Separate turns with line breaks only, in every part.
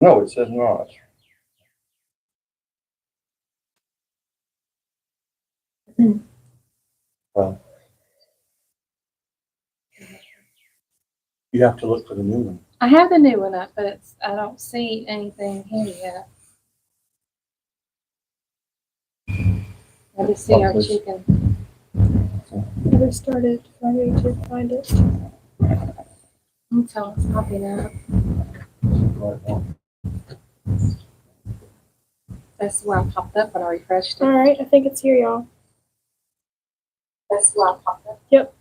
No, it says not. Well, you have to look for the new one.
I have the new one up, but I don't see anything here yet. I just see our chicken.
I just started trying to find it.
Until it's popping up. That's why it popped up when I refreshed it.
All right, I think it's here, y'all.
That's why it popped up.
Yep.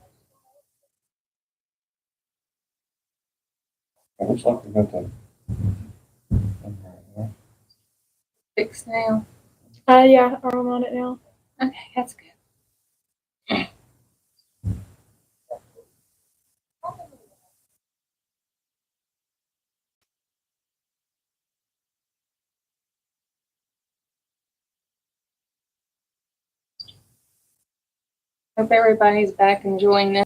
It looks like we got that.
Fixed now.
Yeah, I'm on it now.
Okay, that's good. Hope everybody's back enjoying this.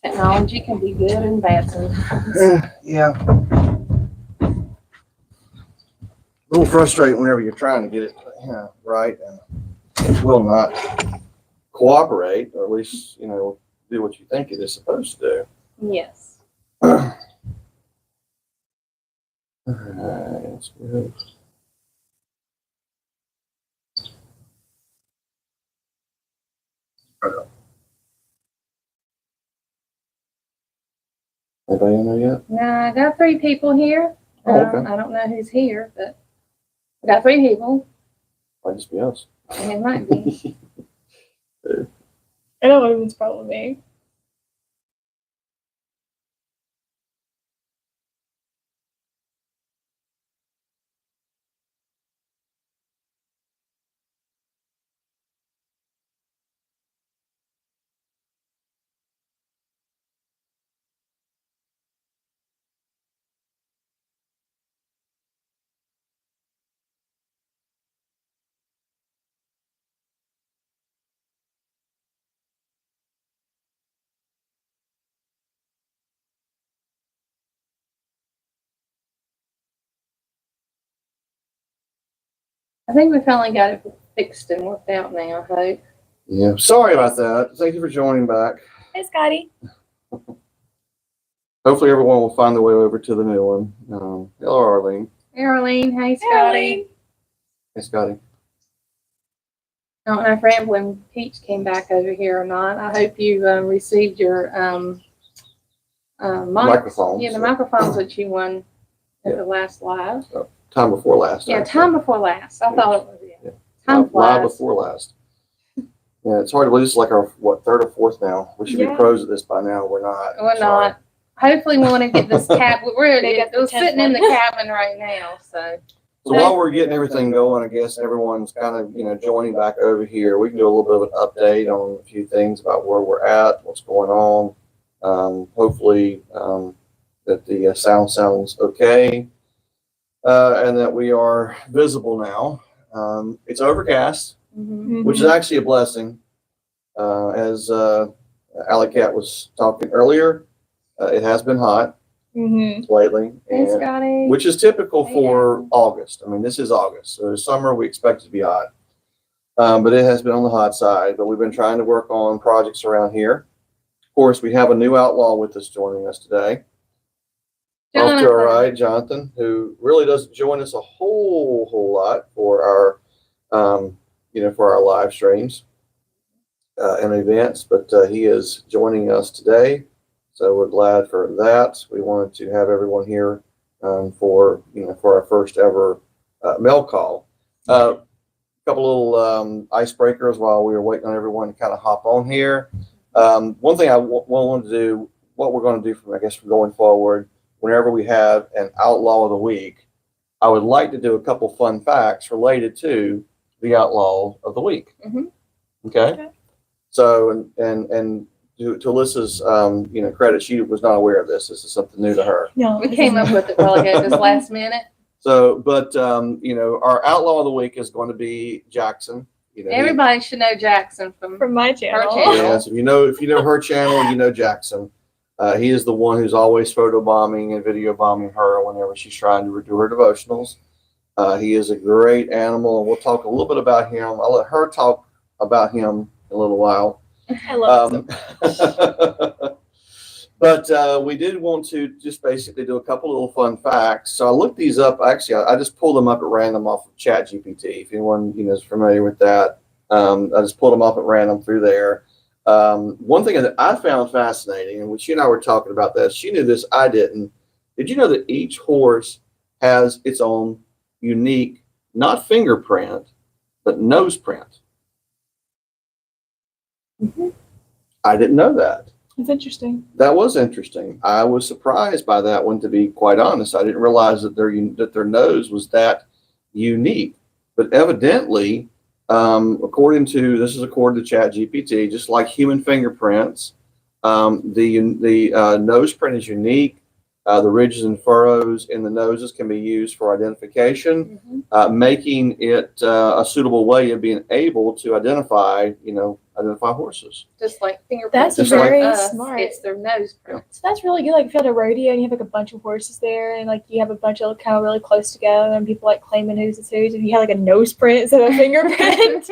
Technology can be good and bad sometimes.
Yeah. A little frustrating whenever you're trying to get it right and it will not cooperate, or at least, do what you think it is supposed to do.
Yes.
Alright, let's go. Anybody in there yet?
No, I got 3 people here.
Oh, okay.
I don't know who's here, but I got 3 people.
Might just be us.
And it might be.
I know it's probably me.
I think we finally got it fixed and worked out now, I hope.
Yeah. Sorry about that. Thank you for joining back.
Hey, Scotty.
Hopefully everyone will find their way over to the new one. Hello, Arlene.
Hey, Arlene. Hey,
Hey,
Scotty.
Arlene.
Hey, Scotty.
I don't know if Rambling Peach came back over here or not. I hope you received your
Microphones.
Yeah, the microphones that you won at
Yeah.
the last live.
Time before last.
Yeah,
actually.
time before last. I thought it was
Yeah.
time
Live
flies.
before last. Yeah, it's hard to believe this is like our, 3rd or 4th now. We should be
Yeah.
pros at this by now. We're not.
We're
Sorry.
not. Hopefully, we want to get this
Maybe that's the
we're
10th
sitting in the
one.
cabin right now, so.
So while we're getting everything going, I guess everyone's kind of, joining back over here. We can do a little bit of an update on a few things about where we're at, what's going on. Hopefully that the sound sounds okay, and that we are visible now. It's overcast,
Mhm.
which is actually a blessing. As Alley Cat was talking earlier, it has been hot lately,
Hey, Scotty.
which is typical
Hey,
for
Allison.
August. I mean, this is August, so summer we expect it to be hot, but it has been on the hot side. But we've been trying to work on projects around here. Of course, we have a new outlaw with us joining us today. Off to our right, Jonathan, who really doesn't join us a whole lot for our, for our live streams and events, but he is joining us today. So we're glad for that. We wanted to have everyone here for our first ever mail call. A couple little icebreakers while we were waiting on everyone to kind of hop on here. One thing I wanted to do, what we're going to do from going forward, whenever we have an outlaw of the week, I would like to do a couple fun facts related to the outlaw of the week.
Mhm.
Okay. So and to Alyssa's credit, she was not aware of this. This is something new to her.
No,
We came up with it while ago, just last minute.
So, but our outlaw of the week is going to be Jackson.
Everybody should know Jackson from
From my channel.
channel.
Yes, if you know her channel, you know Jackson. He is the one who's always photo bombing and video bombing her whenever she's trying to do her devotionals. He is a great animal, and we'll talk a little bit about him. I'll let her talk about him in a little while.
I love it.
But we did want to just basically do a couple little fun facts. So I looked these up. Actually, I just pulled them up at random off of ChatGPT. If anyone is familiar with that, I just pulled them up at random through there. One thing that I found fascinating, and when she and I were talking about this, she knew this, I didn't. Did you know that each horse has its own unique, not fingerprint, but nose print?
Mm-hmm.
I didn't know that.
It's interesting.
That was interesting. I was surprised by that one, to be quite honest. I didn't realize that their nose was that unique. But evidently, according to ChatGPT, just like human fingerprints, the nose print is unique. The ridges and furrows in the noses can be used for identification, making it a suitable way of being able to identify horses.
Just like fingerprints.
That's
Just like
very
us,
smart.
It's their nose prints.
So that's really good. Like if you had a rodeo and you have like a bunch of horses there, and like you have a bunch of kind of really close together, and people like claiming who's is whose, and you have like a nose print instead of a fingerprint,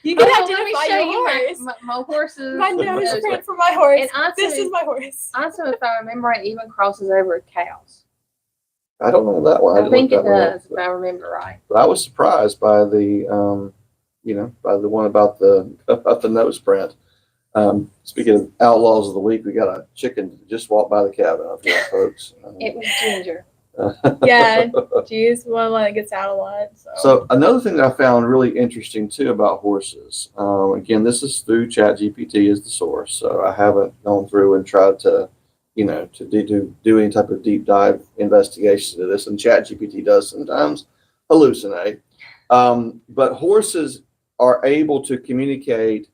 you can
Let me
identify
show
your
you
horse.
my horses.
My nose print for my horse.
And also,
This is my horse.
Also, if I remember right, even crosses over with cows.
I don't know that one.
I think it
didn't look that one
does,
up,
if I remember right.
but I was surprised by the by the one about the nose print. Speaking of outlaws of the week, we got a chicken that just walked by the cabin up here, folks.
It was Ginger.
Yeah, geez, one that gets out a lot.
So another thing that I found really interesting too about horses, again, this is through ChatGPT as the source, so I haven't gone through and tried to, to do any type of deep dive investigation into this, and ChatGPT does sometimes hallucinate. But horses are able to communicate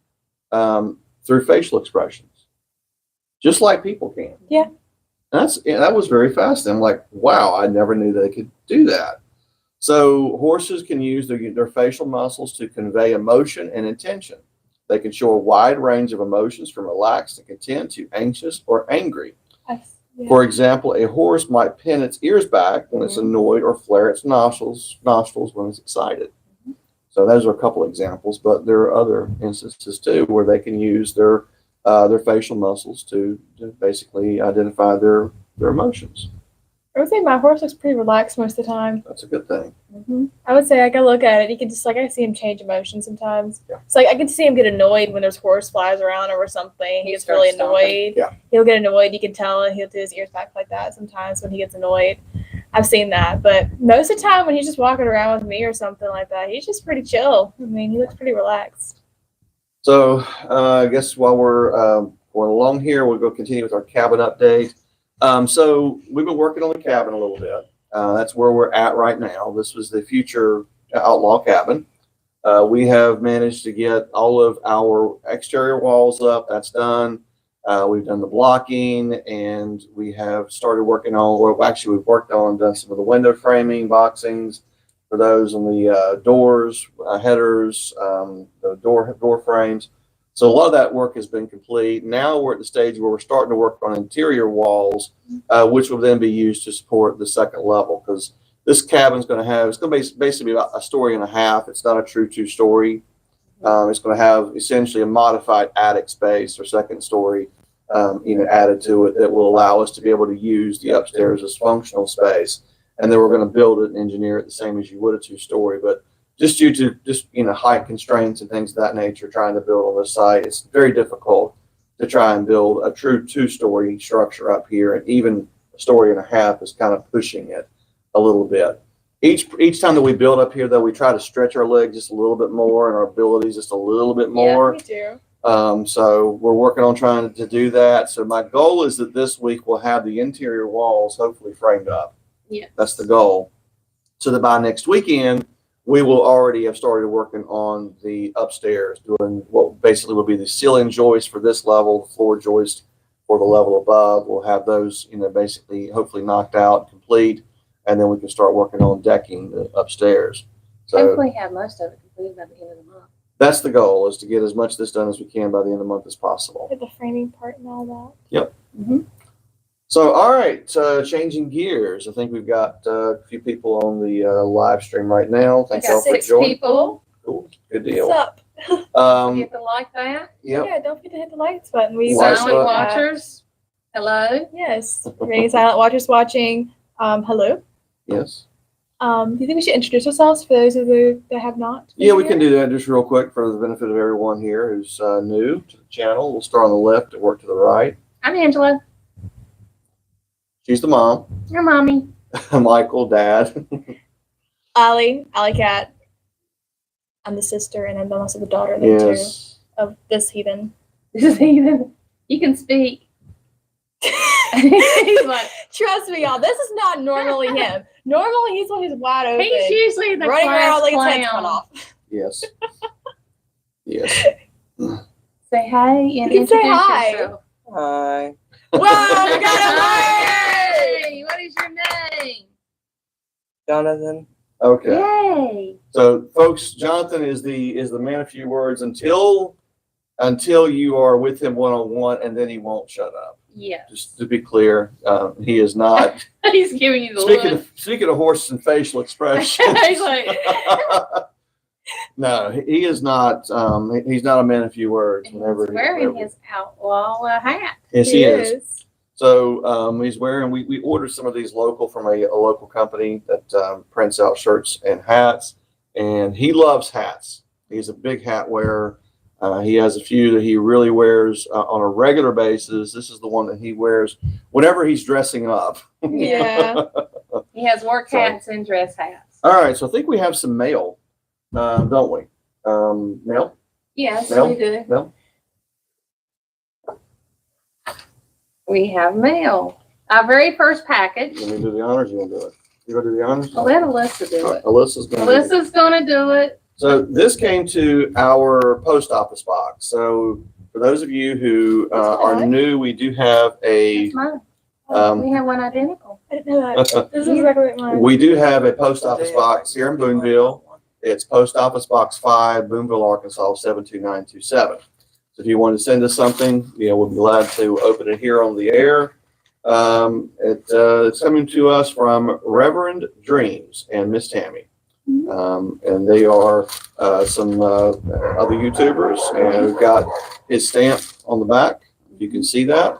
through facial expressions, just like people can.
Yeah.
That was very fascinating. I'm like, wow, I never knew they could do that. So horses can use their facial muscles to convey emotion and intention. They can show a wide range of emotions from relaxed and content to anxious or angry.
Yeah.
For example, a horse might pin its ears back when it's annoyed or flare its nostrils when it's excited. So those are a couple examples, but there are other instances too where they can use their facial muscles to basically identify their emotions.
I would say my horse looks pretty relaxed most of the time.
That's a good thing.
I would say I can look at it. You can just I see him change emotion sometimes.
Yeah.
So I can see him get annoyed when there's horse flies around or something. He gets really annoyed.
Yeah.
He'll get annoyed. You can tell, and he'll do his ears back like that sometimes when he gets annoyed. I've seen that, but most of the time when he's just walking around with me or something like that, he's just pretty chill. I mean, he looks pretty relaxed.
So I guess while we're going along here, we'll go continue with our cabin update. So we've been working on the cabin a little bit. That's where we're at right now. This was the future outlaw cabin. We have managed to get all of our exterior walls up. That's done. We've done the blocking, and we have started working on, well, actually we've worked on, done some of the window framing, boxings for those on the doors, headers, the door frames. So a lot of that work has been complete. Now we're at the stage where we're starting to work on interior walls, which will then be used to support the second level, because this cabin's going to have, it's going to basically be about a story and a half. It's not a true two-story. It's going to have essentially a modified attic space or second story, added to it that will allow us to be able to use the upstairs as functional space. And then we're going to build it and engineer it the same as you would a two-story. But just due to height constraints and things of that nature, trying to build on this site, it's very difficult to try and build a true two-story structure up here. And even a story and a half is kind of pushing it a little bit. Each time that we build up here, though, we try to stretch our legs just a little bit more and our abilities just a little bit more.
Yeah, me too.
So we're working on trying to do that. So my goal is that this week we'll have the interior walls hopefully framed up.
Yeah.
That's the goal. So that by next weekend, we will already have started working on the upstairs, doing what basically will be the ceiling joist for this level, the floor joist for the level above. We'll have those, basically hopefully knocked out, complete. And then we can start working on decking the upstairs. So
Hopefully have most of it completed by the end of the month.
That's the goal, is to get as much of this done as we can by the end of the month as possible.
With the framing part and all that.
Yep.
Mhm.
So, all right, changing gears. I think we've got a few people on the live stream right now. Thank
We
y'all
got
for
6
joining.
people.
Cool. Good
What's
deal.
up?
You have to like that.
Yep.
Yeah, don't forget to hit the likes button. We
Like
Silent
button.
watchers. Hello.
Yes. For any silent watchers watching, hello.
Yes.
Do you think we should introduce ourselves for those of you that have not?
Yeah, we can do that just real quick for the benefit of everyone here who's new to the channel. We'll start on the left and work to the right.
I'm Angela.
She's the mom.
Your mommy.
Michael, dad.
Allie Cat. I'm the sister, and I'm also the daughter there too
Yes.
of this heathen.
You can speak. He's like,
Trust me, y'all. This is not normally him. Normally, he's when he's wide open,
he's usually the
running around
class
like his head's cut
clown.
off.
Yes. Yes.
Say hey and
You can say
introduce
hi.
yourself.
Hi.
Wow, we got him right.
Hey, what is your name?
Jonathan.
Okay.
Yay.
So, folks, Jonathan is the man of few words until you are with him one-on-one, and then he won't shut up.
Yes.
Just to be clear, he is not.
He's giving you the look.
Speaking of horses and facial expressions.
He's like,
No, he is not. He's not a man of few words.
he's
Whenever
wearing his outlaw hat.
Yes, he is. So he's wearing. We ordered some of these local from a local company that prints out shirts and hats, and he loves hats. He's a big hat wearer. He has a few that he really wears on a regular basis. This is the one that he wears whenever he's dressing up.
Yeah.
He has work
So-
hats and dress hats.
All right, so I think we have some mail, don't we? Mail?
Yes,
Mail?
we do.
Mail?
We have mail. Our very first package.
You want me to do the honors? You want to do it? You want to do the honors?
I'll let Alyssa do
All
it.
right, Alyssa's going to.
Alyssa's gonna do it.
So this came to our post office box. So for those of you who are new, we do have a
That's mine.
Um,
We have one identical.
I didn't know that. This is exactly like mine.
we do have a post office box here in Booneville. It's Post Office Box 5, Booneville, Arkansas 72927. So if you want to send us something, we'll be glad to open it here on the air. It's coming to us from Reverend Dreams and Miss Tammy. And they are some other YouTubers, and we've got his stamp on the back. You can see that.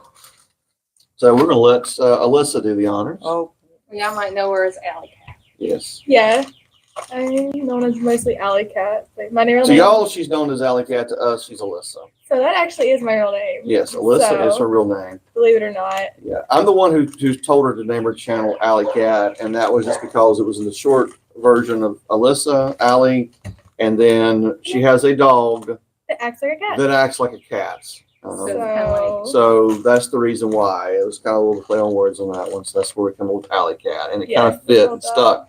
So we're going to let Alyssa do the honors.
Oh,
Y'all might know her as Alley Cat.
Yes.
Yeah. I'm known as mostly Alley Cat. Like my real
To
name.
y'all, she's known as Alley Cat. To us, she's Alyssa.
So that actually is my real name.
Yes, Alyssa
So,
is her real name.
Believe it or not.
Yeah, I'm the one who told her to name her channel Alley Cat, and that was just because it was in the short version of Alyssa, Alley, and then she has a dog
It acts like a cat.
that acts like a cat.
So,
So that's the reason why. It was kind of a little play on words on that one, so that's where we come with Alley Cat, and it
Yeah,
kind of fit
hold
and stuck.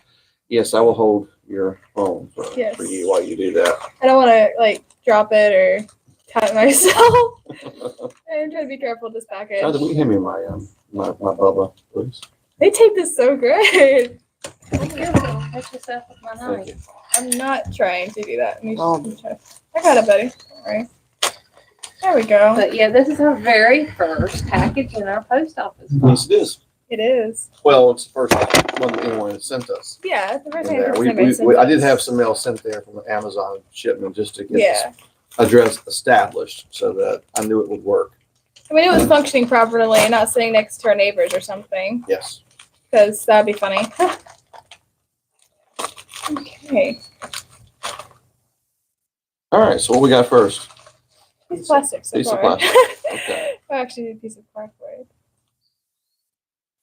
Yes, I will hold your phone for
Yes.
you while you do that.
I don't want to drop it or cut myself. I'm trying to be careful with this package.
Jonathan, will you hand me my Bubba, please?
They tape this so good.
Hit yourself with my
Thank
knife.
you.
I'm not trying to do that. Let me
Oh.
try. I got it, buddy. All right. There we go.
But yeah, this is our very first package in our post office
Yes,
box.
it is.
It is.
Well, it's the first one that anyone has sent us.
Yeah, it's the first
in
thing
there.
I
I did have some mail sent there from the Amazon shipment just to get this
Yeah.
address established so that I knew it would work.
I mean, it was functioning properly and not sitting next to our neighbors or something,
Yes.
because that'd be funny. Okay.
All right. So what we got first?
Piece of plastic so
Piece of
far.
plastic. Okay.
Actually, a piece of cardboard.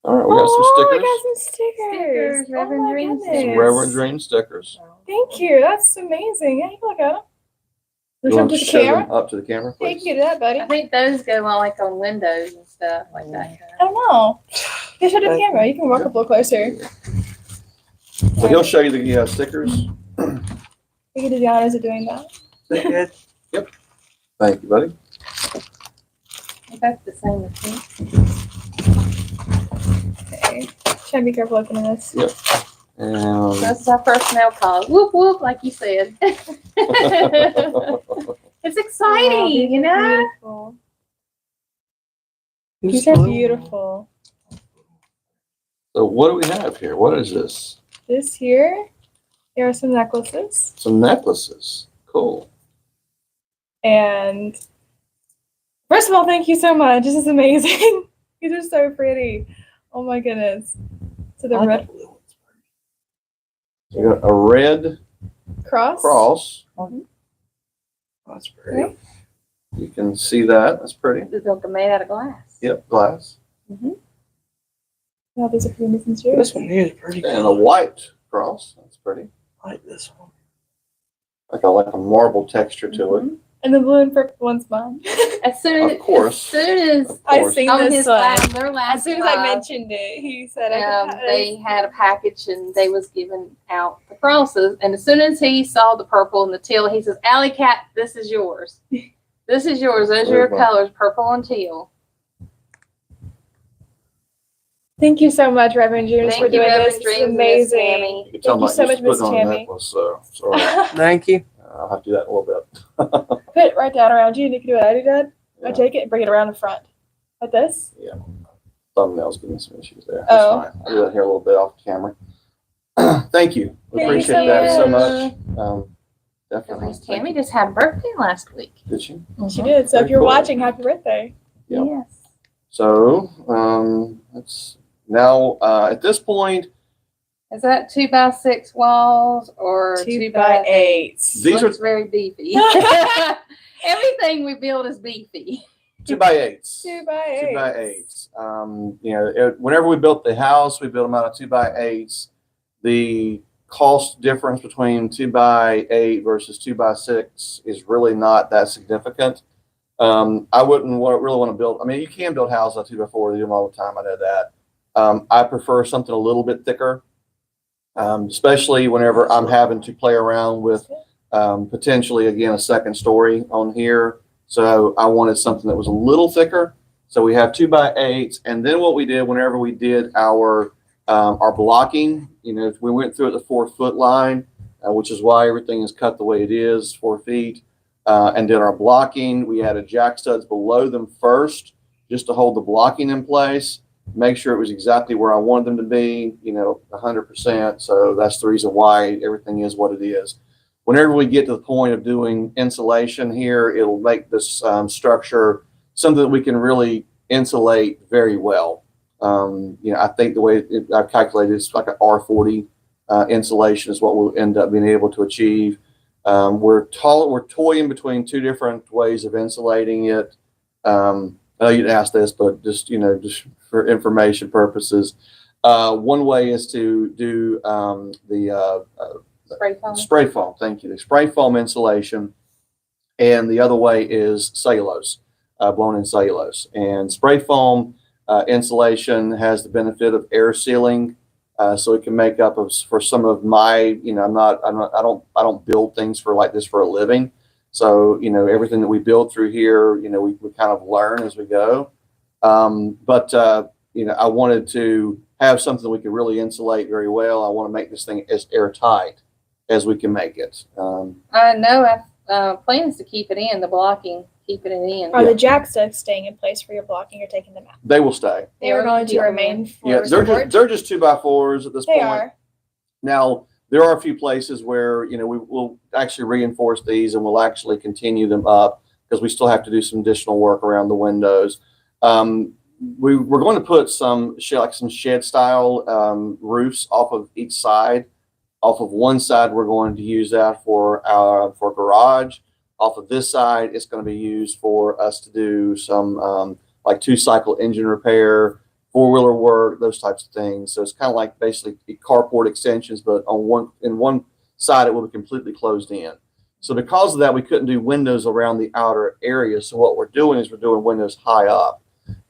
All right. We got some
I
stickers.
got some stickers.
Stickers, Reverend
oh my
Dream
goodness.
Some Reverend Dream stickers.
Thank you. That's amazing. Yeah, you can look at them.
You
Show them
want
to
to
the
show
camera?
them up to the camera,
Yeah, you
please?
can do that, buddy.
I think those go on windows and stuff like that.
I don't know. You show it to the camera. You can walk up a little closer.
So he'll show you the stickers.
You can do the honors of doing that.
is it good?
Thank you, buddy.
That's the same as me.
Okay. Try to be careful opening this.
And
This is our first mail call. Whoop whoop, like you said. exciting, you know?
Beautiful. These are beautiful.
So what do we have here? What is this?
This here are some necklaces.
Some necklaces. Cool.
And first of all, thank you so much. This is amazing. These are so pretty. Oh my goodness. So the red
You got a red
cross.
cross.
That's pretty.
Okay.
You can see that. That's pretty.
They're made out of glass.
Yep, glass.
Oh, these are pretty nice and too.
This one here is pretty
And a
good.
white cross. That's pretty.
I like this one.
Like a marble texture to it.
And the blue and purple one's mine.
As soon
Of course.
as soon as
I've seen
on
this
his
one.
last, their
As
last
soon as I
live,
mentioned it, he said
they had a package and they was giving out the crosses. And as soon as he saw the purple and the teal, he says, "Alley Cat, this is yours. This is yours. Those are your colors, purple and teal."
Thank you so much, Reverend Juniors, for
Thank you,
doing
Reverend
this. It's
Dreams and Miss
amazing.
Tammy.
You can tell
Thank you
my
so much,
just
Miss
putting on a
Tammy.
necklace, so sorry.
Thank you.
I'll have to do that in a little bit.
Put it right down around you, and you can do what I did. I
Yeah.
take it and bring it around the front. Like this.
Thumbnail's giving me some issues there. That's
Oh.
fine. I'll do that here a little bit off camera. Thank you. We
Thank you
appreciate
so
that so
much.
much. Definitely.
Miss Tammy just had a birthday last week.
Did she?
She did. So
Very
if you're
cool.
watching, happy birthday.
Yep.
Yes.
So, let's now, at this point,
Is that 2x6 walls or
2x8.
These
Looks very beefy. Everything we build is beefy.
2x8s.
2x8.
2x8s. Whenever we built the house, we built them out of 2x8s. The cost difference between 2x8 versus 2x6 is really not that significant. I wouldn't really want to build. I mean, you can build houses out of 2x4. They do them all the time. I know that. I prefer something a little bit thicker, especially whenever I'm having to play around with potentially, again, a second story on here. So I wanted something that was a little thicker. So we have 2x8s. And then what we did whenever we did our blocking, we went through at the 4-foot line, which is why everything is cut the way it is, 4 feet. And did our blocking. We added jack studs below them first, just to hold the blocking in place, make sure it was exactly where I wanted them to be, 100%. So that's the reason why everything is what it is. Whenever we get to the point of doing insulation here, it'll make this structure something that we can really insulate very well. I think the way I've calculated, it's like an R40 insulation is what we'll end up being able to achieve. We're toying between two different ways of insulating it. I know you'd ask this, but just for information purposes, one way is to do the
Spray foam.
spray foam. Thank you. The spray foam insulation, and the other way is cellulose, blown in cellulose. And spray foam insulation has the benefit of air sealing. So it can make up for some of my, I don't build things for like this for a living. So, everything that we build through here, we kind of learn as we go. But I wanted to have something we could really insulate very well. I want to make this thing as airtight as we can make it.
I know I have plans to keep it in, the blocking, keeping it in.
Are the jack studs staying in place for your blocking or taking them out?
They will stay.
They are going to
Yeah.
remain for
Yeah,
support?
they're just 2x4s at this
They
point.
are.
Now, there are a few places where, we will actually reinforce these and we'll actually continue them up because we still have to do some additional work around the windows. We're going to put some shed style roofs off of each side. Off of one side, we're going to use that for garage. Off of this side, it's going to be used for us to do some like 2-cycle engine repair, 4-wheeler work, those types of things. So it's kind of like basically carport extensions, but on one side it will be completely closed in. So because of that, we couldn't do windows around the outer area. So what we're doing is we're doing windows high up,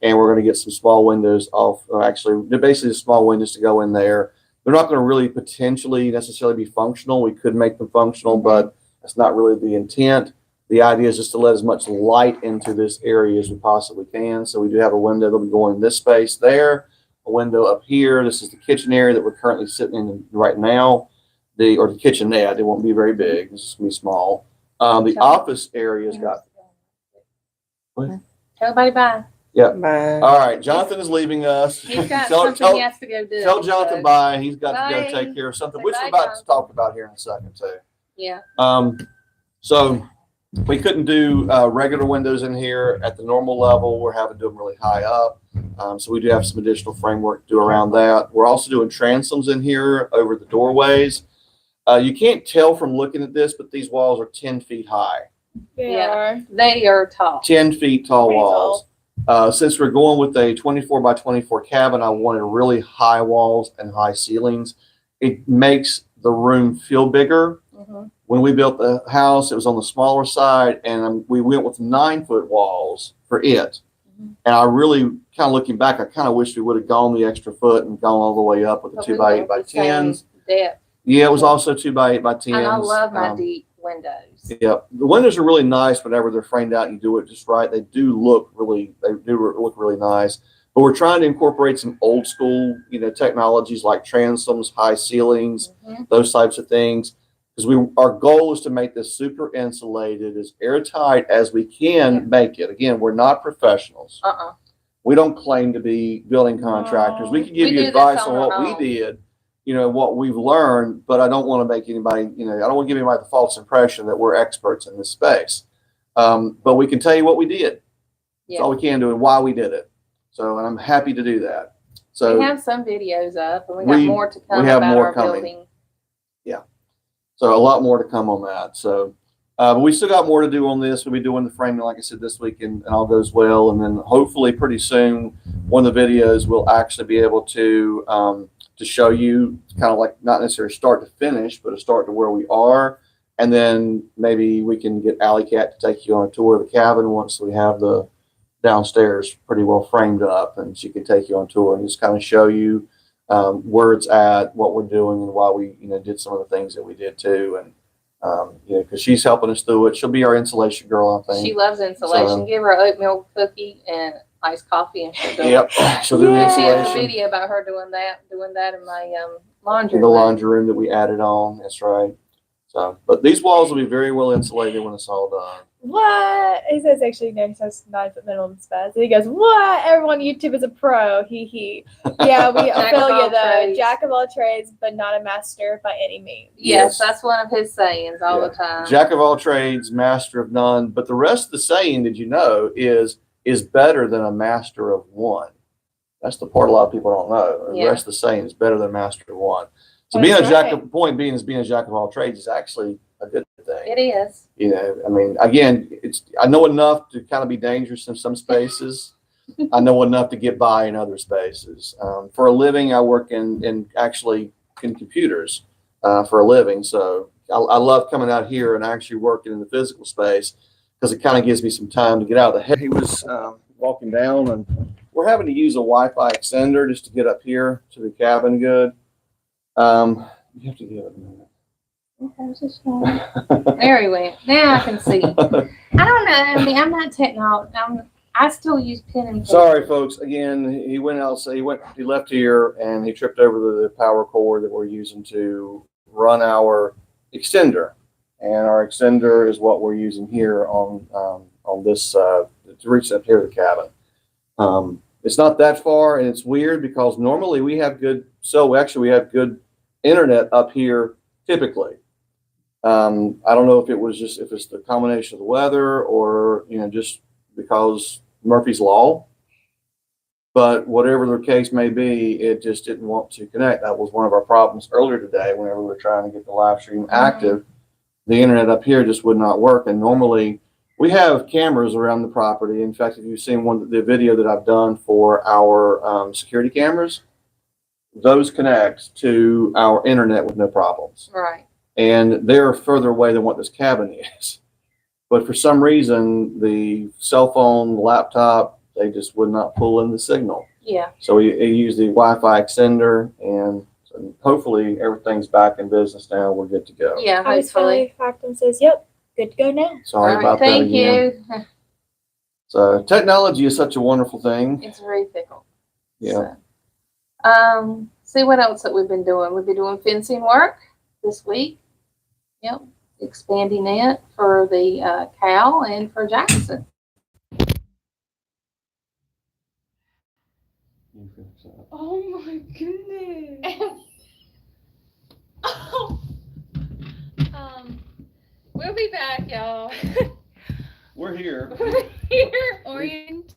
and we're going to get some small windows off. Actually, they're basically small windows to go in there. They're not going to really potentially necessarily be functional. We could make them functional, but that's not really the intent. The idea is just to let as much light into this area as we possibly can. So we do have a window that'll be going in this space there, a window up here. This is the kitchen area that we're currently sitting in right now. The kitchenette, it won't be very big. It's just going to be small. The office area's got
Tell everybody bye.
Bye.
All right, Jonathan is leaving us.
He's got
Tell-
something
tell-
he has to go do.
Tell Jonathan
so-
bye. He's got to
Bye.
go take care of something,
Say
which
bye,
we're about to
Jonathan.
talk about here in a second too.
Yeah.
So we couldn't do regular windows in here at the normal level. We're having to do them really high up. So we do have some additional framework to do around that. We're also doing transoms in here over the doorways. You can't tell from looking at this, but these walls are 10 feet high.
They
Yeah.
are.
They are tall.
10 feet tall
Pretty
walls. Since we're going with a 24 by 24 cabin, I wanted really high walls and high ceilings. It makes the room feel bigger.
Mm-hmm.
When we built the house, it was on the smaller side, and we went with 9-foot walls for it.
Mhm.
And I really, kind of looking back, I kind of wish we would have gone the extra foot and gone all the way up with the
But
2
we
by
went
8 by
with the same
10s.
depth.
Yeah, it was also 2 by 8 by 10s.
And I love my deep windows.
Yeah, the windows are really nice whenever they're framed out and you do it just right. They do look really nice. But we're trying to incorporate some old school, technologies like transoms, high ceilings,
Mhm.
those types of things. Because our goal is to make this super insulated, as airtight as we can make it. Again, we're not professionals. We don't claim to be building contractors. We can give
We
you
do this
advice on
on
what
our
we
own.
did, what we've learned, but I don't want to make anybody, I don't want to give anybody the false impression that we're experts in this space. But we can tell you what we did. That's
Yeah.
all we can do and why we did it. So, and I'm happy to do that. So
We have some videos up, and we got
we-
more to come
we have
about
more
our
coming.
building.
So a lot more to come on that. So, but we still got more to do on this. We'll be doing the framing, like I said, this week, and all goes well. And then hopefully pretty soon, one of the videos we'll actually be able to show you kind of like not necessarily start to finish, but a start to where we are. And then maybe we can get Alley Cat to take you on a tour of the cabin once we have the downstairs pretty well framed up, and she can take you on tour and just kind of show you where it's at, what we're doing, and why we, did some of the things that we did too. And, because she's helping us through it. She'll be our insulation girl, I think.
She loves insulation.
So-
Give her an oatmeal cookie and iced coffee, and she'll do it.
Yep. She'll do the
And she has a
insulation
video about her doing that in my laundry
in the
room.
laundry room that we added on. That's right. So, but these walls will be very well insulated when it's all done.
What? He says actually no, he says 9-foot minimum specs. And he goes, what? Everyone on YouTube is a pro. Hee hee. Yeah, we
Jack
feel
of
you
all
though.
trades.
Jack of all trades, but not a master by any means.
Yes,
Yes.
that's one of his sayings all
Yeah.
the time.
Jack of all trades, master of none. But the rest of the saying, did you know, is better than a master of one. That's the part a lot of people don't know. The
Yeah.
rest of the saying is better than master of one. So
That's
being a jack
right.
of point being is being a jack of all trades is actually a good thing.
It is.
I mean, again, I know enough to kind of be dangerous in some spaces. I know enough to get by in other spaces. For a living, I work in computers for a living. So I love coming out here and actually working in the physical space because it kind of gives me some time to get out of the head. He was walking down, and we're having to use a Wi-Fi extender just to get up here to the cabin good. You have to give it a minute.
There he went. Now I can see. I don't know. I mean, I'm not technology. I still use pen and paper.
Sorry, folks. Again, he went outside. He left here and he tripped over the power cord that we're using to run our extender. And our extender is what we're using here on this to reach up here to the cabin. It's not that far, and it's weird because normally we have good. So actually, we have good internet up here typically. I don't know if it's the combination of the weather or just because Murphy's Law, but whatever the case may be, it just didn't want to connect. That was one of our problems earlier today whenever we were trying to get the live stream active. The internet up here just would not work, and normally we have cameras around the property. In fact, if you've seen the video that I've done for our security cameras, those connect to our internet with no problems.
Right.
And they're further away than what this cabin is. But for some reason, the cell phone, laptop, they just would not pull in the signal.
Yeah.
So we use the Wi-Fi extender, and so hopefully everything's back in business now. We're good to go.
Yeah.
I was
Hopefully.
finally and says, yep, good to go now.
Sorry
All right,
about that
thank
again.
you.
So technology is such a wonderful thing.
It's very fickle.
Yeah.
So, see what else that we've been doing. We've been doing fencing work this week. Yep. Expanding it for the cow and for Jackson.
Oh my goodness. Oh.
We'll be back, y'all.
We're here.
Here.
Orientation.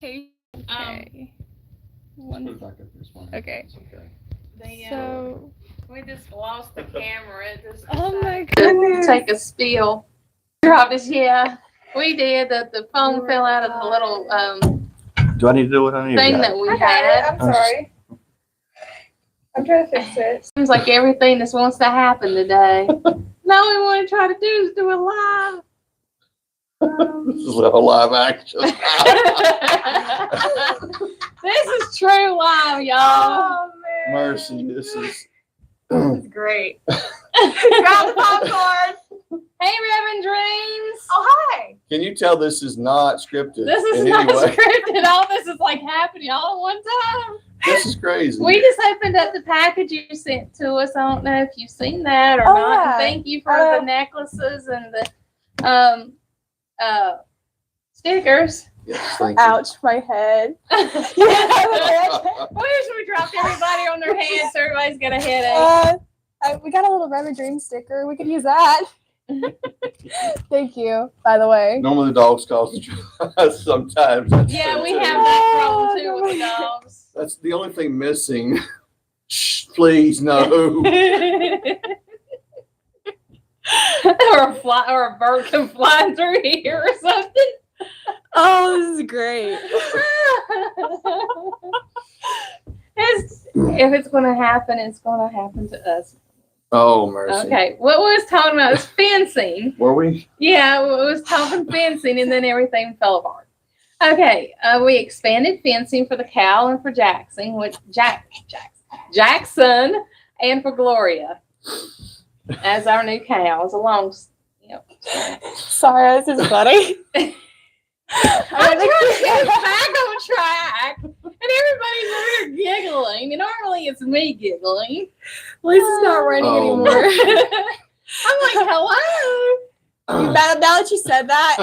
Okay.
Okay.
The,
So.
we just lost the camera. It just
Oh my
decided to
goodness.
take a spill. Dropped us, yeah. We did. The phone fell out of the little
Do I need to do what I need
thing
to
that we
I got it.
had.
I'm sorry. I'm trying to fix it.
Seems like everything that wants to happen today. No, we want to try to do is do it live.
This is a live action.
This is true live, y'all.
Oh man.
Mercy, this is.
It's great. Grab the popcorn.
Hey, Reverend Dreams.
Oh hi.
Can you tell this is not scripted?
This is
in
not
any way?
scripted. All this is like happening all at one time.
This is crazy.
We just opened up the package you sent to us. I don't know if you've seen that or
Oh,
not. And
yeah.
thank you for the necklaces and the stickers.
Yes, thank you.
Ouch, my head.
Well, here's we dropped everybody on their heads, so everybody's got a headache.
We got a little Reverend Dream sticker. We could use that. Thank you, by the way.
Normally the dogs cause the sometimes. That's
Yeah,
true,
we
too.
have that problem too with the dogs.
That's the only thing missing. Shh, please no.
or a bird can fly through here or something.
Oh, this is great.
If it's going to happen, it's going to happen to us.
Oh mercy.
Okay, what we was talking about is fencing.
Were we?
Yeah, we was talking fencing, and then everything fell apart. Okay, we expanded fencing for the cow and for Jackson, Jackson, and for Gloria as our new cows.
Sorry, this is funny.
I'm trying to get us back on track, and everybody's over here giggling. And normally it's me giggling.
At least it's not raining
Oh,
anymore.
I'm like, hello.
Now that you said that,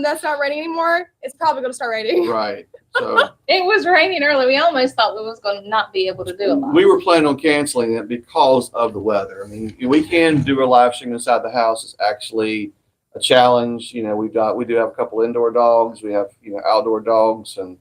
that's not raining anymore. It's probably going to start raining.
Right. So
It was raining early. We almost thought we was going to not be able to do it.
we were planning on canceling it because of the weather. I mean, we can do a live stream inside the house. It's actually a challenge. You know, we do have a couple indoor dogs. We have, outdoor dogs, and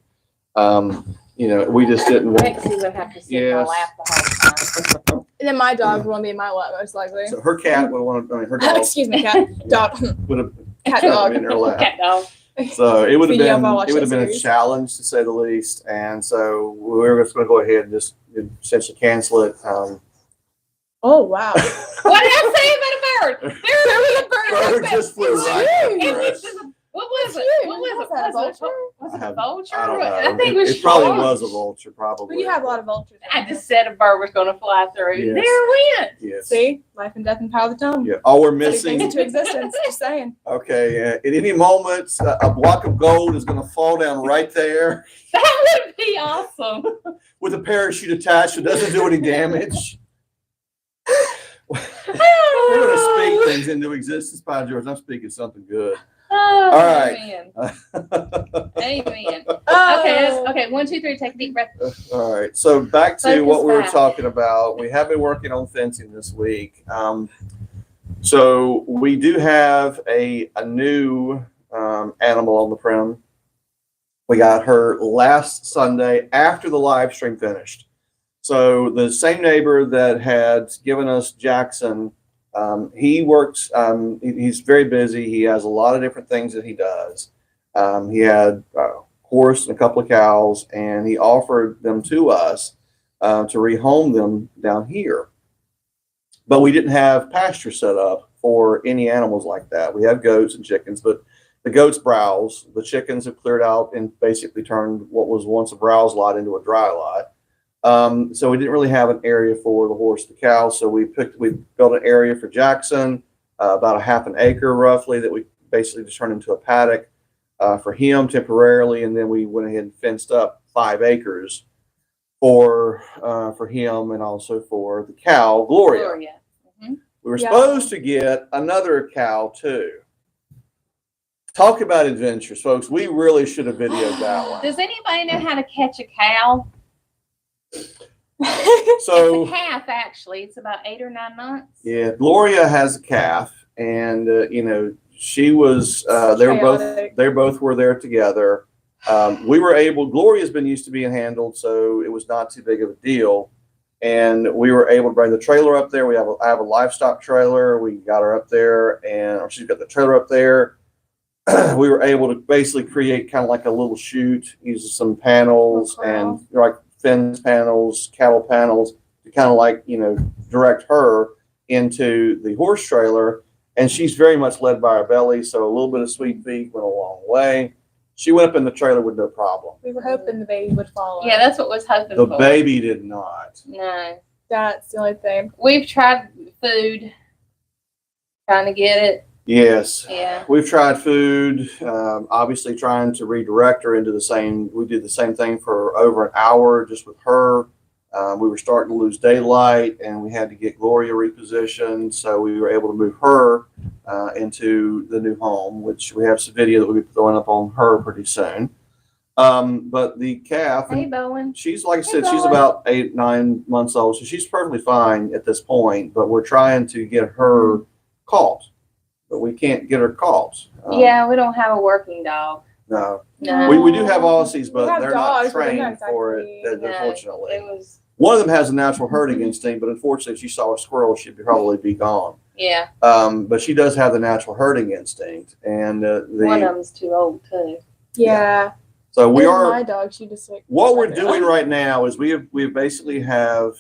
we just didn't want.
Lexi would have to sit in my
Yes.
lap the whole time.
And then my dog will be in my lap, most likely.
So her cat would want to. I mean, her dog
Excuse me, cat. Dog.
would have
Cat
been
dog.
in her lap.
Cat dog.
So it would have
Video
been
if I watch that
a
series.
challenge to say the least, and so we were just going to go ahead and just essentially cancel it.
Oh, wow.
What did I say about a bird? There was a bird.
Bird just flew right
It
over
was
us.
just what was it? What was it?
Was that a
Was it
vulture?
was
I
it a
have-
vulture?
I don't know.
I think it was
It probably
shark.
was a vulture, probably.
But you have a lot of vultures.
I just said a bird was going to fly through.
Yes.
There it went.
Yes.
See? Life and death and power of the tongue.
Yeah. All we're
Speak things
missing.
into existence. Just saying.
Okay. At any moment, a block of gold is going to fall down right there
That would be awesome.
with a parachute attached. So it doesn't do any damage. We're going to speak things into existence, by George. I'm speaking something good.
Oh,
All right.
Amen. Amen.
Oh.
Okay. 1, 2, 3. Take a deep breath.
All right. So back to
Focus
what we were
back.
talking about. We have been working on fencing this week. So we do have a new animal on the prim. We got her last Sunday after the live stream finished. So the same neighbor that had given us Jackson, he works, he's very busy. He has a lot of different things that he does. He had a horse and a couple of cows, and he offered them to us to rehome them down here. But we didn't have pasture set up for any animals like that. We have goats and chickens, but the goats browse. The chickens have cleared out and basically turned what was once a browse lot into a dry lot. So we didn't really have an area for the horse, the cow. So we built an area for Jackson, about a half an acre roughly, that we basically just turned into a paddock for him temporarily, and then we went ahead and fenced up 5 acres for him and also for the cow, Gloria.
Mm-hmm.
We were
Yeah.
supposed to get another cow too. Talk about adventures, folks. We really should have videoed that one.
Does anybody know how to catch a cow?
So
It's a calf, actually. It's about 8 or 9 months.
yeah, Gloria has a calf, and you know, she was. They both were there together. We were able. Gloria's been used to being handled, so it was not too big of a deal. And we were able to bring the trailer up there. I have a livestock trailer. We got her up there, and she's got the trailer up there. We were able to basically create kind of like a little chute using some panels and like fence panels, cattle panels to kind of like, you know, direct her into the horse trailer. And she's very much led by her belly. So a little bit of sweet feet went a long way. She went up in the trailer with no problem.
We were hoping the baby would follow.
Yeah, that's what was hoping
The
for.
baby did not.
No.
That's the only thing.
We've tried food, trying to get it.
Yes.
Yeah.
We've tried food, obviously trying to redirect her into the same. We did the same thing for over an hour just with her. We were starting to lose daylight, and we had to get Gloria repositioned. So we were able to move her into the new home, which we have some video that we'll be throwing up on her pretty soon. But the calf,
Hey, Bowen.
she's, like I said, she's about 8, 9 months old. So she's perfectly fine at this point, but we're trying to get her caught. But we can't get her caught.
Yeah, we don't have a working dog.
No.
No.
We do have Aussies, but
have
they're
dogs,
not
but they're
trained
not
for it,
exactly-
unfortunately.
It was,
One of them has a natural herding instinct, but unfortunately, if she saw a squirrel, she'd probably be gone.
yeah.
But she does have the natural herding instinct, and
One of them's too old, too.
Yeah.
so we
Even
are.
My dog, she just like.
What we're doing right now is we basically have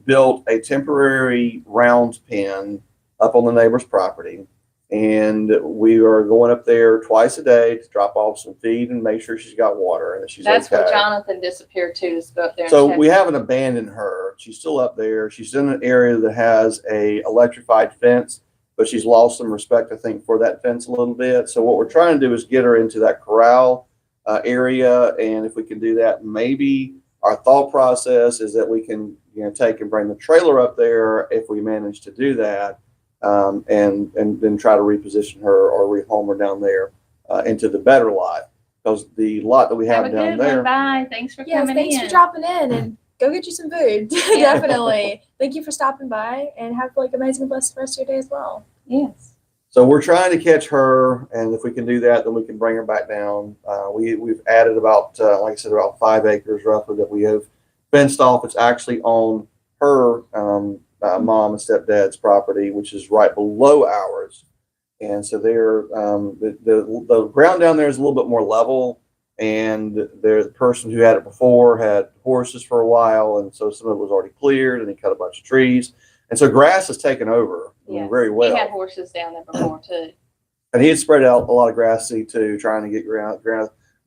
built a temporary round pen up on the neighbor's property. And we are going up there twice a day to drop off some feed and make sure she's got water and that she's
That's
okay.
where Jonathan disappeared, too, to go up there and
So
check.
we haven't abandoned her. She's still up there. She's in an area that has a electrified fence, but she's lost some respect, I think, for that fence a little bit. So what we're trying to do is get her into that corral area. And if we can do that, maybe our thought process is that we can, you know, take and bring the trailer up there if we manage to do that. And then try to reposition her or rehome her down there into the better lot, because the lot that we have
a
down
good
there.
one. Bye. Thanks for
Yes,
coming
thanks
in.
for dropping in and go get you some food. Definitely. Thank you for stopping by and have like amazing blessed rest of your day as well.
Yes.
So we're trying to catch her, and if we can do that, then we can bring her back down. We've added about, like I said, about 5 acres roughly that we have fenced off. It's actually on her mom and stepdad's property, which is right below ours. And so they're the ground down there is a little bit more level, and the person who had it before had horses for a while, and so some of it was already cleared, and he cut a bunch of trees, and so grass has taken over very well.
He had horses down there before, too.
And he had spread out a lot of grass seed too, trying to get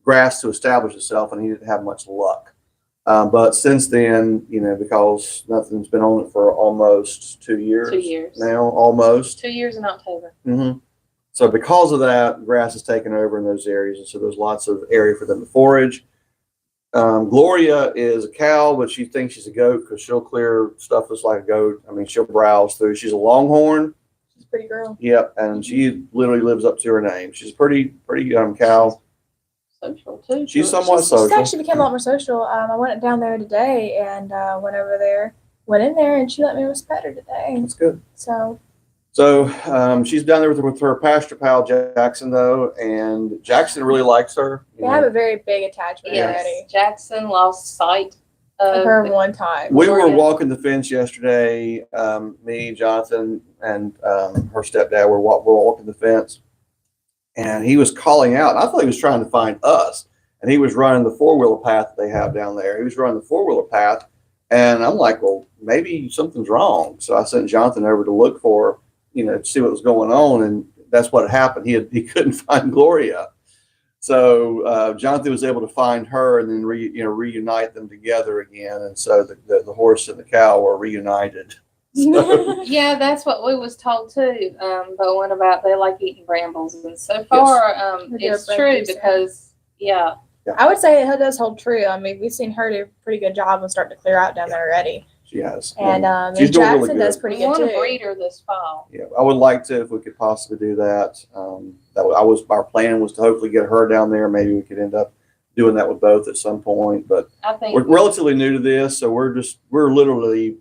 grass to establish itself, and he didn't have much luck. But since then, you know, because nothing's been on it for almost 2 years.
2 years.
Now, almost.
2 years in October.
Mm-hmm. So because of that, grass has taken over in those areas, and so there's lots of area for them to forage. Gloria is a cow, but she thinks she's a goat because she'll clear stuff that's like a goat. I mean, she'll browse through. She's a longhorn.
She's a pretty girl.
Yep, and she literally lives up to her name. She's a pretty cow.
Social, too.
She's somewhat
She's
social.
actually became a lot more social. I went down there today and went in there, and she let me pet her today.
That's good.
So
she's down there with her pasture pal Jackson though, and Jackson really likes her.
they have a very big attachment
Yes.
already.
Jackson lost sight
Of
of
her one time.
We were
Gloria.
walking the fence yesterday. Me, Jonathan, and her stepdad were walking the fence, and he was calling out. I thought he was trying to find us, and he was running the 4-wheeler path that they have down there. He was running the 4-wheeler path, and I'm like, well, maybe something's wrong. So I sent Jonathan over to look for, you know, to see what was going on, and that's what happened. He couldn't find Gloria. So Jonathan was able to find her and then reunite them together again, and so the horse and the cow were reunited. So,
Yeah, that's what we was told too, Bowen, about they like eating brambles, and so far
They do
it's
a bread
true
juicer.
because
I would say it does hold true. I mean, we've seen her do a pretty good job of starting to clear out down there already.
she has.
And
She's doing really
Jackson
good.
does pretty
we
good
want
too.
to breed her this fall.
Yeah, I would like to, if we could possibly do that. Our plan was to hopefully get her down there. Maybe we could end up doing that with both at some point. But
I think
we're relatively new to this, so we're literally,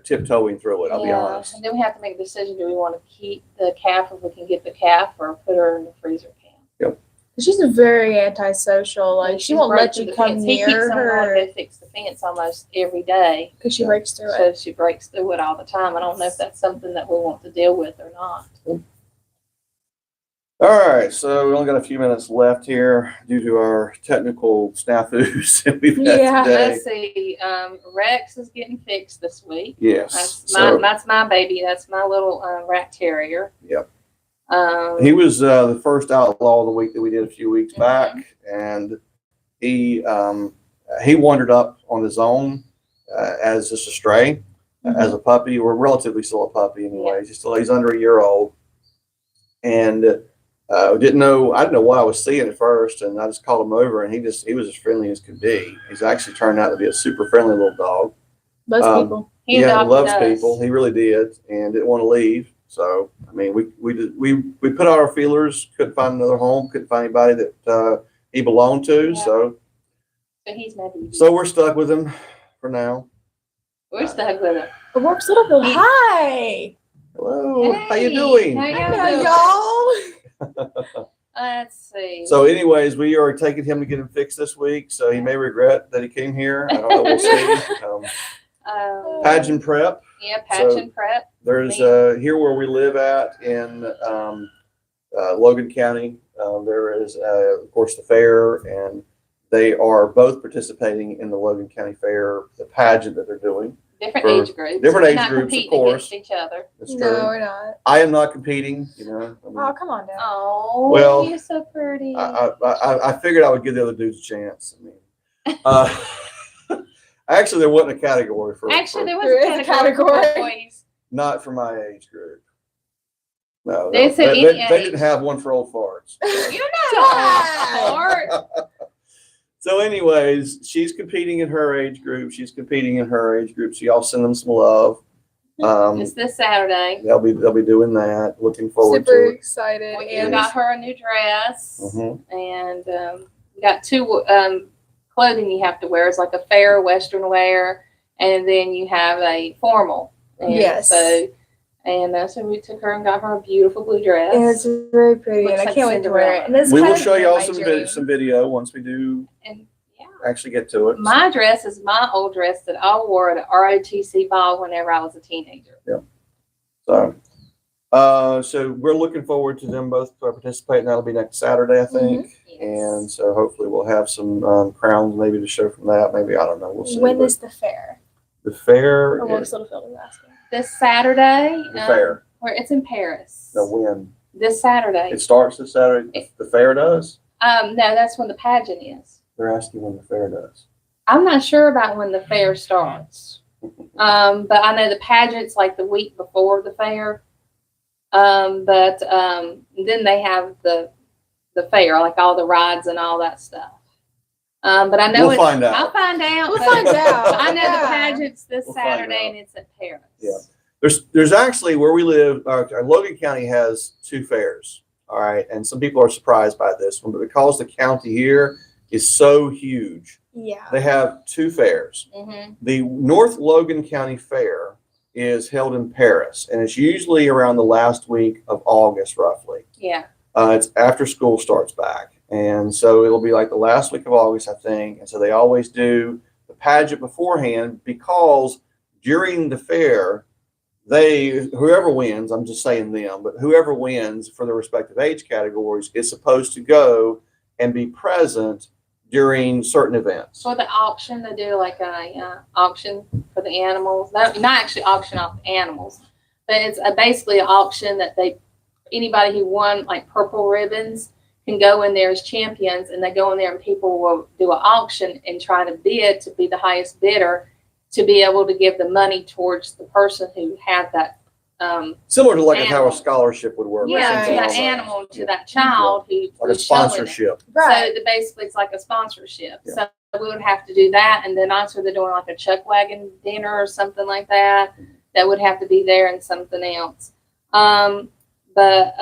tiptoeing through it. I'll be honest.
And then we have to make a decision: do we want to keep the calf if we can get the calf, or put her in the freezer can?
She's very antisocial. Like, she
She's
won't let
breaking
you
the
come
fence. He keeps
near
on going
her
to go fix the fence almost every day.
because she breaks through it.
So she breaks through it all the time. I don't know if that's something that we want to deal with or not.
All right, so we only got a few minutes left here due to our technical snafus that we've had
Yeah.
today.
Let's see. Rex is getting fixed this week.
Yes.
That's my baby. That's my little rat terrier.
Yep. He was the first outlaw of the week that we did a few weeks back, and he wandered up on his own as just a stray, as a puppy. We're relatively still a puppy anyway. He's under a year old, and I didn't know what I was seeing at first, and I just called him over, and he was as friendly as could be. He's actually turned out to be a super friendly little dog.
Loves people.
He
He loves
us.
people. He really did, and didn't want to leave. So I mean, we put out our feelers. Couldn't find another home. Couldn't find anybody that he belonged to.
Yeah.
So
he's my baby.
So we're stuck with him for now.
We're stuck with him.
The Warp's Little Bill. Hi.
Hello, how you
Hey,
doing?
how you
Hello,
doing?
y'all.
Let's see.
So, anyways, we are taking him to get him fixed this week. So he may regret that he came here. I don't know. We'll see. Pageant prep.
Yeah, pageant prep.
There's here where we live at in Logan County. There is, of course, the fair, and they are both participating in the Logan County Fair, the pageant that they're doing.
Different
For
age groups.
different
We're
age
not
groups, of
competing
course.
against each other.
That's
No,
true.
we're not.
I am not competing. I mean,
Oh, come on now.
Oh,
Well,
you're so pretty.
I figured I would give the other dudes a chance. I mean, actually, there wasn't a category for.
Actually, there was
There
a
is a
category for
category.
boys.
Not for my age group. No,
They said any
they
age.
didn't have one for old farts.
You're not hard.
So, anyways, she's competing in her age group. She's competing in her age group. So y'all send them some love.
It's this Saturday.
They'll be doing that. Looking forward
Super
to it.
excited.
We
And
got her a new dress,
Mhm.
and we got two clothing you have to wear. It's like a fair Western wear, and then you have a formal. And
Yes.
So we took her and got her a beautiful blue dress.
it's very pretty,
Looks
and I
like
can't wait to wear
Cinderella.
it. And this
We
kind
will
of
show y'all
my dream.
some video once we do
And yeah,
actually get to it.
my dress is my old dress that I wore at ROTC ball whenever I was a teenager.
So we're looking forward to them both participating. That'll be next Saturday, I think.
Yes.
And so hopefully we'll have some crowns maybe to show from that. Maybe, I don't know. We'll see.
When
But
is the fair?
the fair?
Or Warp's Little Bill is asking.
This Saturday,
The fair.
where it's in Paris.
No, when?
This Saturday.
It starts this Saturday. The fair does?
No, that's when the pageant is.
They're asking when the fair does.
I'm not sure about when the fair starts. But I know the pageant's like the week before the fair. Then they have the fair, like all the rides and all that stuff. But I know
We'll find out.
I'll find out.
We'll
but
find out.
I know
Yeah.
the pageant's this
We'll find
Saturday
out.
and it's in Paris.
Yeah. There's actually where we live. Logan County has two fairs. All right, and some people are surprised by this one, but because the county here is so huge,
Yeah.
they have two fairs.
Mm-hmm.
The North Logan County Fair is held in Paris, and it's usually around the last week of August, roughly.
Yeah.
It's after school starts back, and so it'll be like the last week of August, I think. And so they always do the pageant beforehand because during the fair, whoever wins, I'm just saying them, but whoever wins for the respective age categories is supposed to go and be present during certain events.
For the auction, they do like a auction for the animals. Not actually auction off the animals, but it's basically an auction that anybody who won like purple ribbons can go in there as champions, and they go in there and people will do an auction and try to bid to be the highest bidder to be able to give the money towards the person who had that.
Similar to like how a
Animal.
scholarship would work.
Yeah, to
Right.
that animal, to that child who
Like a
was showing it.
sponsorship.
Right.
So basically, it's like a sponsorship.
Yeah.
So we would have to do that, and then also they're doing like a chuck wagon dinner or something like that. That would have to be there and something else. But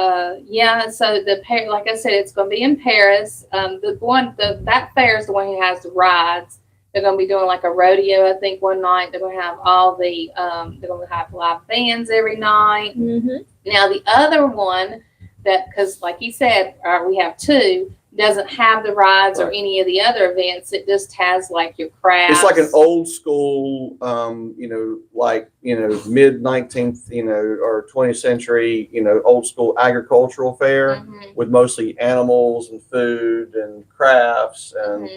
yeah, so like I said, it's going to be in Paris. That fair is the one who has the rides. They're going to be doing like a rodeo, I think, one night. They're going to have they're going to have live bands every night.
Mm-hmm.
Now the other one because like you said, we have two, doesn't have the rides or any of the other events. It just has like your crafts.
It's like an old school, mid 19th, or 20th century, old school agricultural fair with mostly animals and food and crafts and,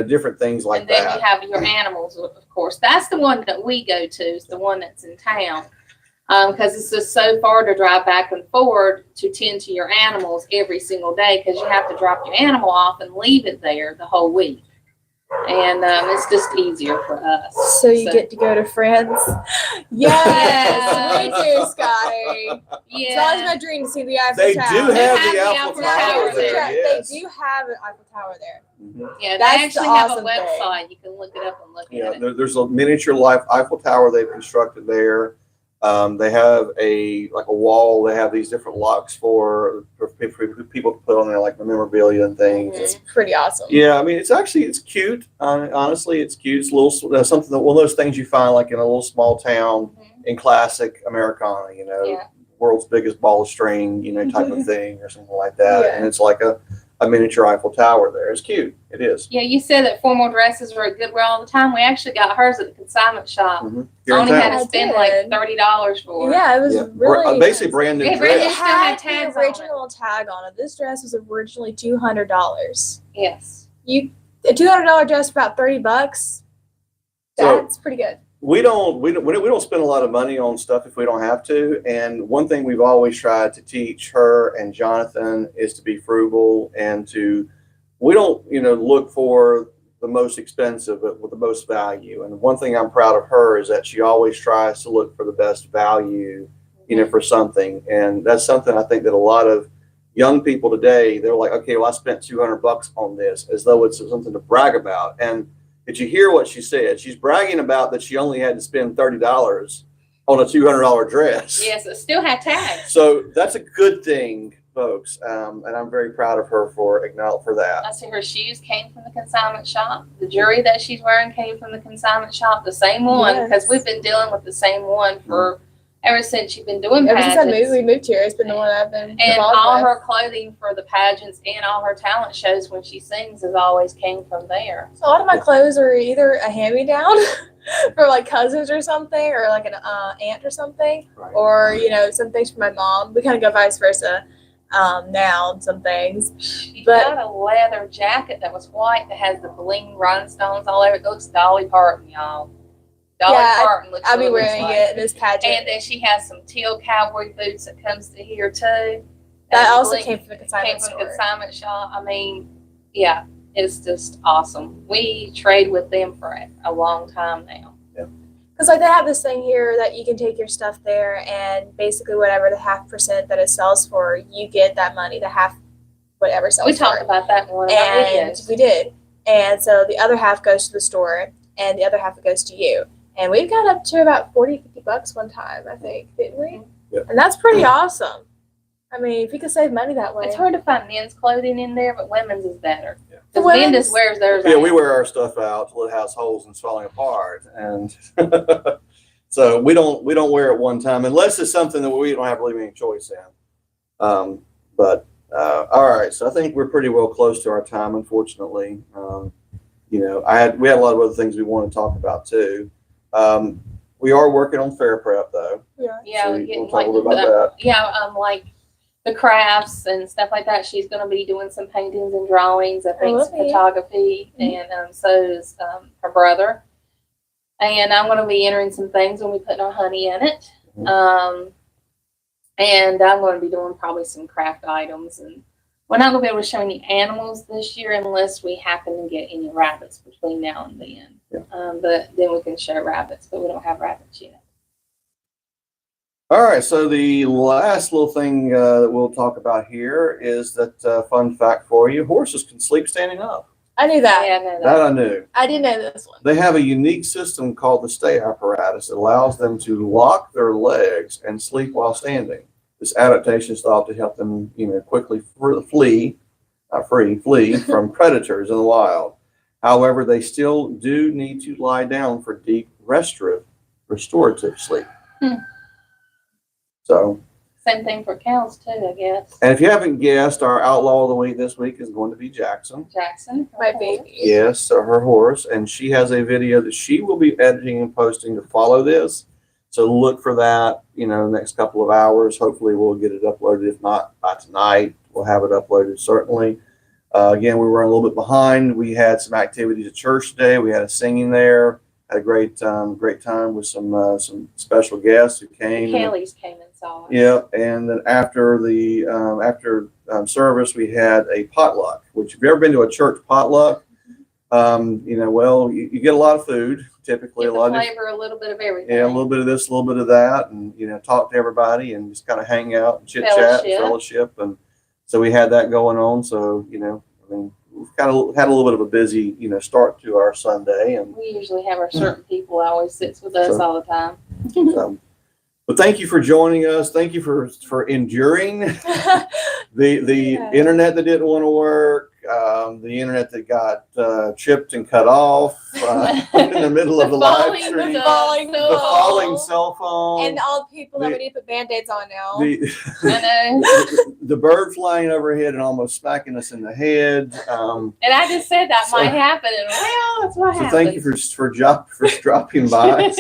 different things like that.
And then you have your animals, of course. That's the one that we go to, is the one that's in town. Because it's just so far to drive back and forward to tend to your animals every single day, because you have to drop your animal off and leave it there the whole week. And it's just easier for us.
So you get to go to friends. Yes, me too, Scotty.
Yeah.
It's always my dream to see the Eiffel
They
Tower.
do have the Eiffel Tower there. Yes.
They do have an Eiffel Tower there.
Yeah,
That's
they actually
the
have a
awesome
website.
thing.
You can look it up and look at it.
There's a miniature Eiffel Tower they've constructed there. They have a wall. They have these different locks for people to put on there, like memorabilia and things.
It's pretty awesome.
Yeah, I mean, it's cute. Honestly, it's cute. It's a little something that one of those things you find like in a little small town in classic Americana. World's biggest ball of string, type of thing or something like that.
Yeah.
And it's like a miniature Eiffel Tower there. It's cute. It is.
Yeah, you said that formal dresses were at Goodwill all the time. We actually got hers at the consignment shop.
Here in
Only had
town.
to spend like $30 for it.
Yeah, it was really
basically brand new
Yeah,
dress.
brand
It
new.
had
Still had tags
the
on it.
original tag on it. This dress was originally $200.
Yes.
A $200 dress for about $30. That's pretty good.
We don't spend a lot of money on stuff if we don't have to. And one thing we've always tried to teach her and Jonathan is to be frugal and we don't, look for the most expensive, but with the most value. And one thing I'm proud of her is that she always tries to look for the best value, for something. And that's something I think that a lot of young people today, they're like, okay, well, I spent $200 on this, as though it's something to brag about. And did you hear what she said? She's bragging about that she only had to spend $30 on a $200 dress.
Yes, it still had tags.
So that's a good thing, folks. And I'm very proud of her for that.
I see her shoes came from the consignment shop. The jewelry that she's wearing came from the consignment shop. The same one, because we've been dealing with the same one for ever since you've been doing
Ever since
pageants.
we moved here, it's been the one I've been
And
involved
all
with.
her clothing for the pageants and all her talent shows when she sings has always came from there.
So a lot of my clothes are either a hand-me-down for like cousins or something, or like an aunt or something,
Right.
or some things for my mom. We kind of go vice versa now on some things.
She
But-
got a leather jacket that was white that has the bling rhinestones all over it. It looks Dolly Parton, y'all. Dolly Parton looks
I'll be
what it looks
wearing
like.
it in this pageant.
And then she has some teal cowboy boots that comes to here too.
That
And
also
bling-
came from the consignment
from
store.
consignment shop. I mean, yeah, it's just awesome. We trade with them for a long time now.
Because they have this thing here that you can take your stuff there, and basically whatever the 0.5% that it sells for, you get that money, the half whatever sells
We
for.
talked about that in one of our
And
videos.
we did. And so the other half goes to the store, and the other half goes to you. And we've got up to about $40-50 one time, I think, didn't we?
Yep.
And that's pretty awesome. I mean, if you could save money that way.
It's hard to find men's clothing in there, but women's is better.
Yeah.
Because
The
men
women's-
just wears theirs
Yeah,
out.
we wear our stuff out till it has holes and it's falling apart. And so we don't wear it one time unless it's something that we don't have really any choice in. All right. So I think we're pretty well close to our time, unfortunately. We had a lot of other things we want to talk about too. We are working on fair prep though.
Yeah.
Yeah,
So
we're
we'll
getting
talk a little bit about that.
like the crafts and stuff like that. She's going to be doing some paintings and drawings. I think some
Okay.
photography, and so is her brother. And I'm going to be entering some things when we put our honey in it.
Mhm.
And I'm going to be doing probably some craft items. And we're not going to be able to show any animals this year unless we happen to get any rabbits between now and then.
Yeah.
But then we can show rabbits, but we don't have rabbits yet.
All right. So the last little thing that we'll talk about here is that fun fact for you: horses can sleep standing up.
I knew that.
Yeah, I know that.
That I knew.
I didn't know this one.
They have a unique system called the stay apparatus that allows them to lock their legs and sleep while standing. this adaptation is thought to help them, quickly flee from predators in the wild. However, they still do need to lie down for deep restorative sleep. So,
Same thing for cows too, I guess.
and if you haven't guessed, our outlaw of the week this week is going to be Jackson.
Jackson,
My baby.
Yes, so her horse, and she has a video that she will be editing and posting to follow this. So look for that, the next couple of hours. Hopefully we'll get it uploaded. If not by tonight, we'll have it uploaded certainly. Again, we were a little bit behind. We had some activities at church today. We had a singing there. Had a great time with some special guests who came.
Kelly's came and saw us.
Yep, and then after the service, we had a potluck. Which, if you've ever been to a church potluck, you get a lot of food. Typically,
Get
a lot
the
of
flavor, a little bit of everything.
a little bit of this, a little bit of that, and talk to everybody and just kind of hang out and chit chat, fellowship, and so we had that going on. So we've kind of had a little bit of a busy start to our Sunday, and
We usually have our certain people that always sits with us all the time.
but thank you for joining us. Thank you for enduring the internet that didn't want to work, the internet that got chipped and cut off in the middle of the live stream, the falling cell phone,
And all the people that we need to put Band-Aids on now.
I know.
the bird flying overhead and almost smacking us in the head.
And I just said that might happen, and that's what
So
happened.
thank you for dropping by.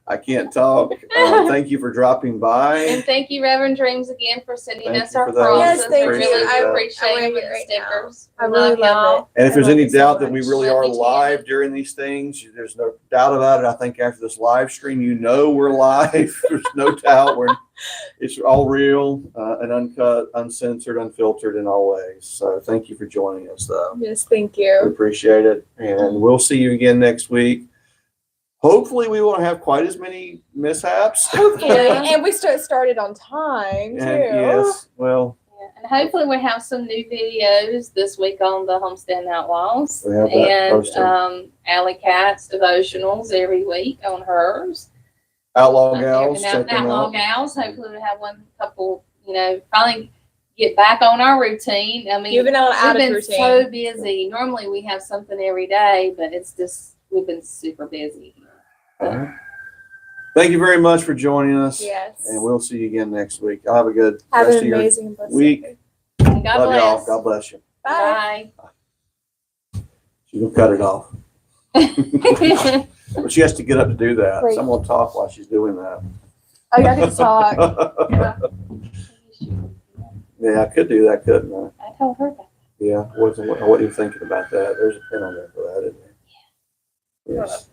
I can't talk. Thank you for dropping by.
And thank you, Reverend Dreams, again for sending
Thank
us
you
our
for that.
crosses.
Yes, thank
We
you.
really
I
appreciate
wear
it with
it
the
right
stickers.
I really love
y'all.
And if
I
there's
love
any
it so
doubt that we
much.
really
Love
are
you too.
live during these things, there's no doubt about it. I think after this live stream, we're live. There's no doubt. It's all real and uncut, uncensored, unfiltered in all ways. So thank you for joining us, though.
Yes, thank
We
you.
appreciate it. And we'll see you again next week. Hopefully we won't have quite as many mishaps.
Yeah.
And we started on time too.
And yes, well,
Yeah, and hopefully we have some new videos this week on the Homesteading Outlaws.
we have that
And
posted.
Alley Cat's devotionals every week on hers.
Outlaw Gals,
And
check them
Outlaw
out.
Gals. Hopefully we'll have one couple, finally get back on our routine. I mean,
You've been on out
we've
of
been
routine.
so busy. Normally we have something every day, but we've been super busy.
All right. Thank you very much for joining us.
Yes.
And we'll see you again next week. Y'all have a good
Have
rest
an
of your
amazing and blessed
week.
day.
And God
Love
bless.
y'all. God bless you.
Bye.
Bye.
She'll cut it off. But she has to get up to do that.
Wait.
Someone talk while she's doing that.
Oh, y'all can talk.
Yeah, I could do that, couldn't I?
I told her that.
Yeah, I wasn't even thinking about that. There's a pin on there for that, isn't there? Yes.